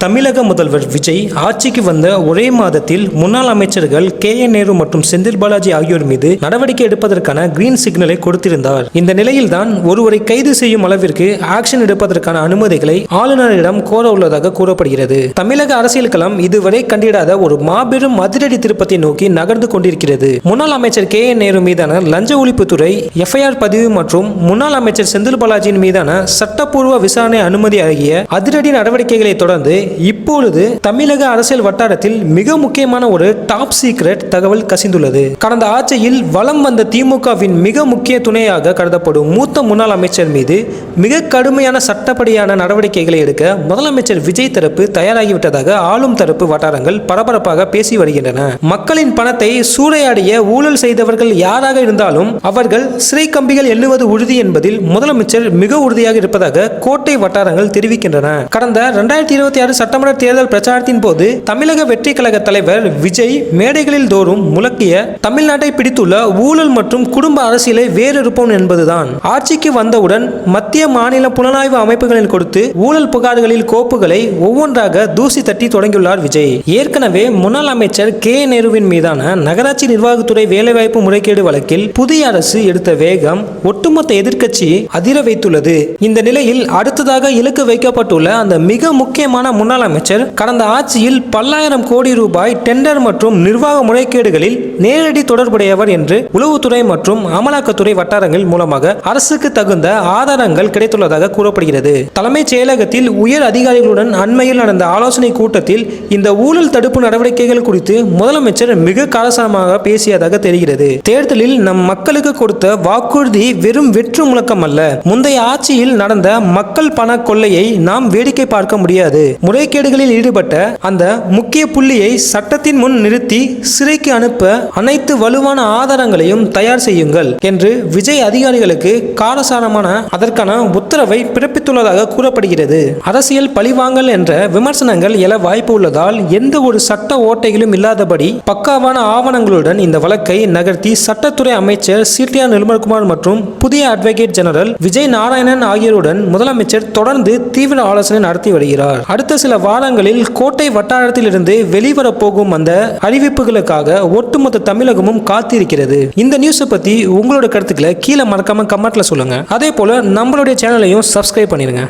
தமிழக முதல்வர் விஜய் ஆட்சிக்கு வந்த ஒரே மாதத்தில் முன்னாள் அமைச்சர்கள் KN நேரு மற்றும் செந்தில் பாலாஜி ஆகியோர் மீது நடவடிக்கை எடுப்பதற்கான கிரீன் சிக்னலை கொடுத்திருந்தார். இந்த நிலையில்தான் ஒருவரை கைது செய்யும் அளவிற்கு ஆக்ஷன் எடுப்பதற்கான அனுமதிகளை ஆளுநரிடம் கோர உள்ளதாக கூறப்படுகிறது. தமிழக அரசியல் களம் இதுவரை கண்டிடாத ஒரு மாபெரும் அதிரடி திருப்பத்தை நோக்கி நகர்ந்து கொண்டிருக்கிறது. முன்னாள் அமைச்சர் KN நேரு மீதான லஞ்ச ஒழிப்புத்துறை FIR பதிவு மற்றும் முன்னாள் அமைச்சர் செந்தில் பாலாஜியின் மீதான சட்டப்பூர்வ விசாரணை அனுமதி ஆகிய அதிரடி நடவடிக்கைகளை தொடர்ந்து இப்பொழுது தமிழக அரசியல் வட்டாரத்தில் மிக முக்கியமான ஒரு டாப் சீக்ரெட் தகவல் கசிந்துள்ளது. கடந்த ஆட்சியில் வலம் வந்த திமுகவின் மிக முக்கிய துணையாக கருதப்படும் மூத்த முன்னாள் அமைச்சர் மீது மிக கடுமையான சட்டப்படியான நடவடிக்கைகளை எடுக்க முதலமைச்சர் விஜய் தரப்பு தயாராகிவிட்டதாக ஆளும் தரப்பு வட்டாரங்கள் பரபரப்பாக பேசி வருகின்றன. மக்களின் பணத்தை சூறையாடிய ஊழல் செய்தவர்கள் யாராக இருந்தாலும் அவர்கள் சிறை கம்பிகள் எண்ணுவது உறுதி என்பதில் முதலமைச்சர் மிக உறுதியாக இருப்பதாக கோட்டை வட்டாரங்கள் தெரிவிக்கின்றன. கடந்த 2026 சட்டமன்ற தேர்தல் பிரச்சாரத்தின் போது தமிழக வெற்றி கழக தலைவர் விஜய் மேடைகளில் தோறும் முழக்கிய தமிழ்நாட்டை பிடித்துள்ள ஊழல் மற்றும் குடும்ப அரசியலை வேறறுப்போம் என்பதுதான். ஆட்சிக்கு வந்தவுடன் மத்திய மாநில புலனாய்வு அமைப்புகளில் கொடுத்து ஊழல் புகார்களில் கோப்புகளை ஒவ்வொன்றாக தூசி தட்டி தொடங்கியுள்ளார் விஜய். ஏற்கனவே முன்னாள் அமைச்சர் KN நேருவின் மீதான நகராட்சி நிர்வாகத்துறை வேலைவாய்ப்பு முறைகேடு வழக்கில் புதிய அரசு எடுத்த வேகம் ஒட்டுமொத்த எதிர்க்கட்சியை அதிர வைத்துள்ளது. இந்த நிலையில் அடுத்ததாக இலக்கு வைக்கப்பட்டுள்ள அந்த மிக முக்கியமான முன்னாள் அமைச்சர் கடந்த ஆட்சியில் பல்லாயிரம் கோடி ரூபாய் டெண்டர் மற்றும் நிர்வாக முறைகேடுகளில் நேரடி தொடர்புடையவர் என்று உளவுத்துறை மற்றும் அமலாக்கத்துறை வட்டாரங்கள் மூலமாக அரசுக்கு தகுந்த ஆதாரங்கள் கிடைத்துள்ளதாக கூறப்படுகிறது. தலைமைச் செயலகத்தில் உயர் அதிகாரிகளுடன் அண்மையில் நடந்த ஆலோசனை கூட்டத்தில் இந்த ஊழல் தடுப்பு நடவடிக்கைகள் குறித்து முதலமைச்சர் மிக காரசாரமாக பேசியதாக தெரிகிறது. தேர்தலில் நம் மக்களுக்கு கொடுத்த வாக்குறுதி வெறும் வெற்று முழக்கம் அல்ல. முந்தைய ஆட்சியில் நடந்த மக்கள் பண கொள்ளையை நாம் வேடிக்கை பார்க்க முடியாது. முறைகேடுகளில் ஈடுபட்ட அந்த முக்கிய புள்ளியை சட்டத்தின் முன் நிறுத்தி சிறைக்கு அனுப்ப அனைத்து வலுவான ஆதாரங்களையும் தயார் செய்யுங்கள் என்று விஜய் அதிகாரிகளுக்கு காரசாரமான அதற்கான உத்தரவை பிறப்பித்துள்ளதாக கூறப்படுகிறது. அரசியல் பழிவாங்கல் என்ற விமர்சனங்கள் எழ வாய்ப்பு உள்ளதால் எந்த ஒரு சட்ட ஓட்டைகளும் இல்லாதபடி பக்காவான ஆவணங்களுடன் இந்த வழக்கை நகர்த்தி சட்டத்துறை அமைச்சர் CTR நிர்மல்குமார் மற்றும் புதிய அட்வொகேட் ஜெனரல் விஜய் நாராயணன் ஆகியோருடன் முதலமைச்சர் தொடர்ந்து தீவிர ஆலோசனை நடத்தி வருகிறார். அடுத்த சில வாரங்களில் கோட்டை வட்டாரத்தில் இருந்து வெளிவரப் போகும் அந்த அறிவிப்புகளுக்காக ஒட்டுமொத்த தமிழகமும் காத்திருக்கிறது. இந்த நியூஸை பத்தி உங்களோட கருத்துக்களை கீழே மறக்காம கமெண்ட்ல சொல்லுங்க. அதே போல நம்மளுடைய சேனலையும் சப்ஸ்கிரைப் பண்ணிருங்க.